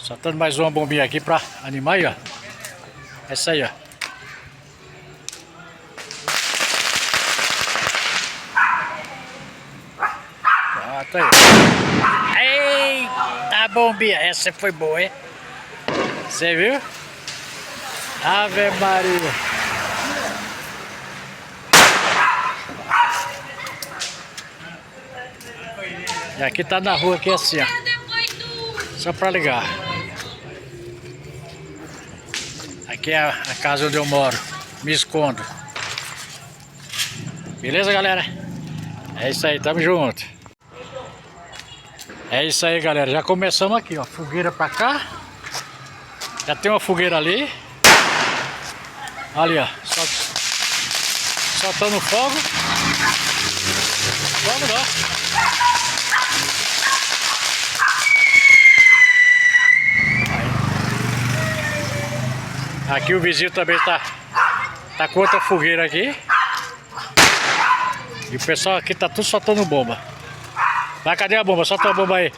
Soltando mais uma bombinha aqui pra animar aí, ó. Essa aí, ó. Pronto aí. Eita bombinha, essa foi boa, hein? Você viu? Ave Maria. E aqui tá na rua aqui assim, ó. Só pra ligar. Aqui é a casa onde eu moro. Me escondo. Beleza, galera? É isso aí, tamo junto. É isso aí, galera. Já começamos aqui, ó. Fogueira pra cá. Já tem uma fogueira ali. Ali, ó. Soltando fogo. Vamos lá. Aqui o vizinho também tá com outra fogueira aqui. E o pessoal aqui tá tudo soltando bomba. Vai, cadê a bomba? Solta a bomba aí.